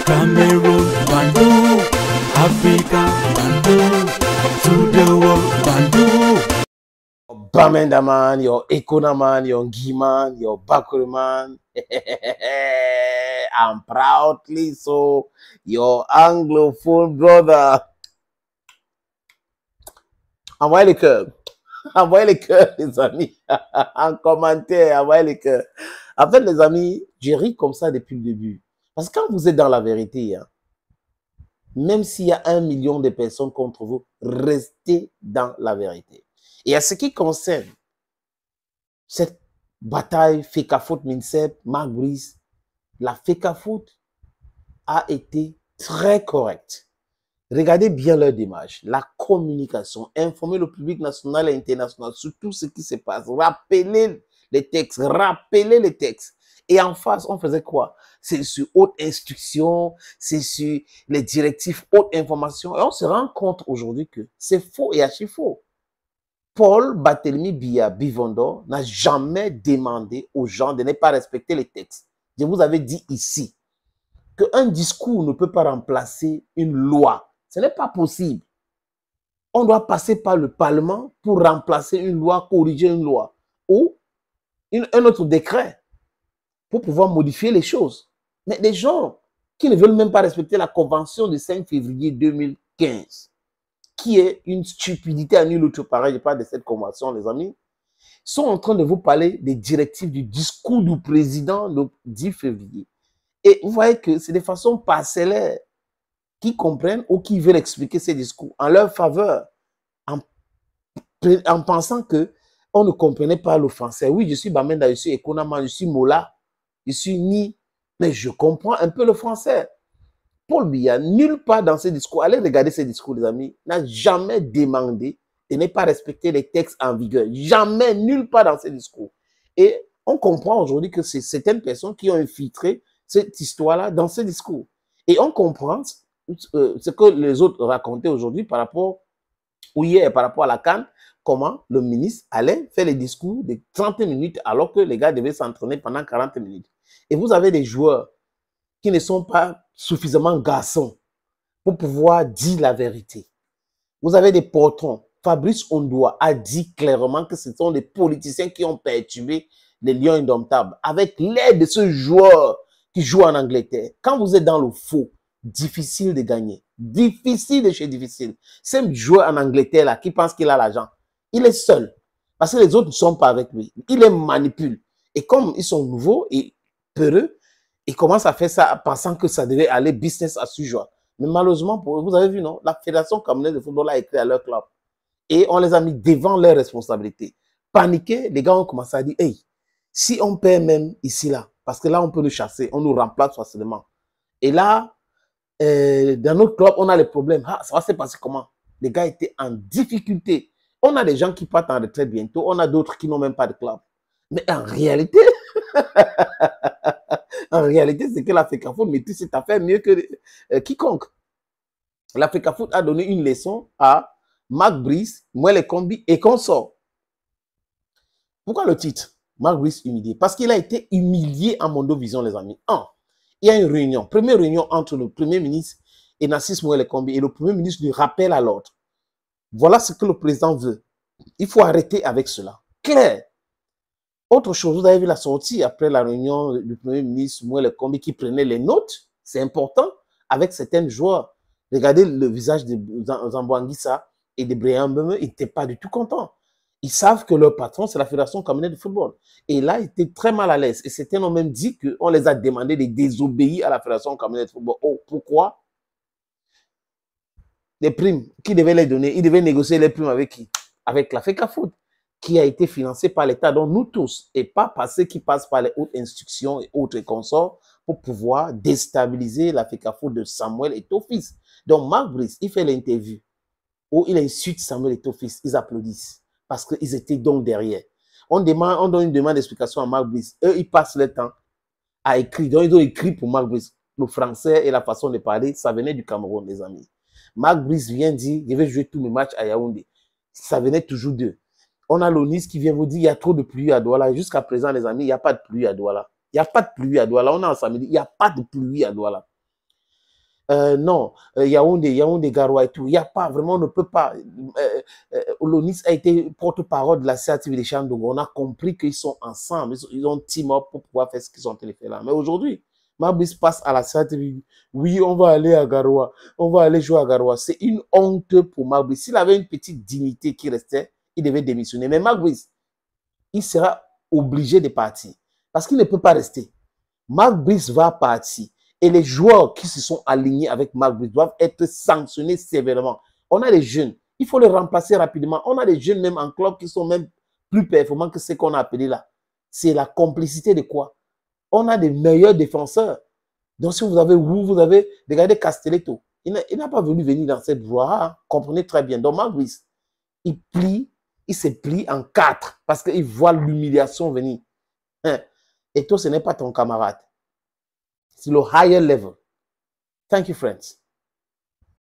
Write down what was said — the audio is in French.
Cameroon, Bandung, Africa, Bandung, to the world, Bandung. Bamenda man, your Ekona man, your Ngi man, your Bakuri man. I'm proudly so your Anglophone brother. Envoyez les cœurs. Envoyez les cœurs, les amis. En commentaire, envoyez les cœurs. En fait, les amis, j'ai ri comme ça depuis le début. Parce que quand vous êtes dans la vérité, hein, même s'il y a 1 million de personnes contre vous, restez dans la vérité. Et à ce qui concerne cette bataille Fecafoot Minsep, Marc Brice, la Fecafoot a été très correcte. Regardez bien leur démarche, la communication, informer le public national et international sur tout ce qui se passe, rappeler les textes, Et en face, on faisait quoi? C'est sur haute instruction, c'est sur les directives haute information. Et on se rend compte aujourd'hui que c'est faux et archi faux. Paul Barthélemy Bivondo n'a jamais demandé aux gens de ne pas respecter les textes. Je vous avais dit ici qu'un discours ne peut pas remplacer une loi. Ce n'est pas possible. On doit passer par le Parlement pour remplacer une loi, corriger une loi ou un autre décret pour pouvoir modifier les choses. Mais des gens qui ne veulent même pas respecter la convention du 5 février 2015, qui est une stupidité à nul autre pareil, je parle de cette convention, les amis, sont en train de vous parler des directives du discours du président le 10 février. Et vous voyez que c'est de façon parcellaire qui comprennent ou qui veulent expliquer ces discours en leur faveur, en pensant que on ne comprenait pas le français. Oui, je suis Bamenda, je suis Ekonama, je suis Mola, je suis Ni, mais je comprends un peu le français. Paul Biya, nulle part dans ses discours, allez regarder ses discours, les amis, n'a jamais demandé de ne pas respecter les textes en vigueur. Jamais, nulle part dans ses discours. Et on comprend aujourd'hui que c'est certaines personnes qui ont infiltré cette histoire-là dans ses discours. Et on comprend ce que les autres racontaient aujourd'hui par rapport, ou hier, par rapport à la CAN, comment le ministre allait faire les discours de 30 minutes alors que les gars devaient s'entraîner pendant 40 minutes. Et vous avez des joueurs qui ne sont pas suffisamment garçons pour pouvoir dire la vérité. Vous avez des portons. Fabrice Ondoa a dit clairement que ce sont les politiciens qui ont perturbé les Lions indomptables avec l'aide de ce joueur qui joue en Angleterre. Quand vous êtes dans le faux, difficile de gagner. Difficile de chez difficile. C'est un joueur en Angleterre là qui pense qu'il a l'argent. Il est seul. Parce que les autres ne sont pas avec lui. Il les manipule. Et comme ils sont nouveaux et peureux, ils commencent à faire ça pensant que ça devait aller business as usual. Mais malheureusement, vous avez vu, non? La Fédération camerounaise de football a écrit à leur club. Et on les a mis devant leurs responsabilités. Paniqués, les gars ont commencé à dire, hey, si on perd même ici, là, parce que là, on peut nous chasser, on nous remplace facilement. Et là, dans notre club, on a les problèmes. Ah, ça va se passer comment? Les gars étaient en difficulté. On a des gens qui partent en retraite bientôt, on a d'autres qui n'ont même pas de club. Mais en réalité, c'est que la Fecafoot maîtrise cette affaire mieux que quiconque. La Fecafoot a donné une leçon à Marc Brice, Mouele Kombi et consorts. Pourquoi le titre? Marc Brice humilié. Parce qu'il a été humilié en Mondovision, les amis. Il y a une réunion, première réunion entre le Premier ministre et Narcisse Mouele Kombi et le Premier ministre lui rappelle à l'ordre. Voilà ce que le président veut. Il faut arrêter avec cela. Clair. Autre chose, vous avez vu la sortie après la réunion du Premier ministre Mouele Kombi qui prenait les notes, c'est important, avec certains joueurs. Regardez le visage de Zambouanguissa et de Brian Beme, ils n'étaient pas du tout contents. Ils savent que leur patron, c'est la Fédération camerounaise de football. Et là, ils étaient très mal à l'aise. Et certains ont même dit qu'on les a demandé de désobéir à la Fédération camerounaise de football. Oh, pourquoi? Les primes, qui devaient les donner? Ils devaient négocier les primes avec qui? Avec la Fecafoot, qui a été financée par l'État, donc nous tous, et pas par ceux qui passent par les hautes instructions et autres consorts pour pouvoir déstabiliser la Fecafoot de Samuel Eto'o-Fils. Donc Marc Brice, il fait l'interview où il insulte Samuel Eto'o-Fils, ils applaudissent parce qu'ils étaient donc derrière. On donne une demande d'explication à Marc Brice. Eux, ils passent le temps à écrire. Donc, ils ont écrit pour Marc Brice. Le français et la façon de parler, ça venait du Cameroun, les amis. Marc Brice vient dire, je vais jouer tous mes matchs à Yaoundé. Ça venait toujours d'eux. On a l'ONIS qui vient vous dire, il y a trop de pluie à Douala. Jusqu'à présent, les amis, il n'y a pas de pluie à Douala. Il n'y a pas de pluie à Douala. On est en samedi, il n'y a pas de pluie à Douala. Non, Yaoundé, Garoua et tout. Il n'y a pas, vraiment, on ne peut pas. Olonis a été porte-parole de la CATV des Chandongo. On a compris qu'ils sont ensemble, ils ont team up pour pouvoir faire ce qu'ils ont fait là. Mais aujourd'hui, Magbis passe à la CATV. Oui, on va aller à Garoua, on va aller jouer à Garoua. C'est une honte pour Magbis. S'il avait une petite dignité qui restait, il devait démissionner. Mais Magbis, il sera obligé de partir parce qu'il ne peut pas rester. Magbis va partir. Et les joueurs qui se sont alignés avec Magbis doivent être sanctionnés sévèrement. On a des jeunes, il faut les remplacer rapidement. On a des jeunes même en club qui sont même plus performants que ce qu'on a appelé là. C'est la complicité de quoi? On a des meilleurs défenseurs. Donc si vous avez regardez Castelletto. Il n'a pas voulu venir dans cette voie. Hein? Comprenez très bien. Donc Magbis, il se plie en 4 parce qu'il voit l'humiliation venir. Hein? Et toi, ce n'est pas ton camarade. C'est le higher level. Thank you, friends.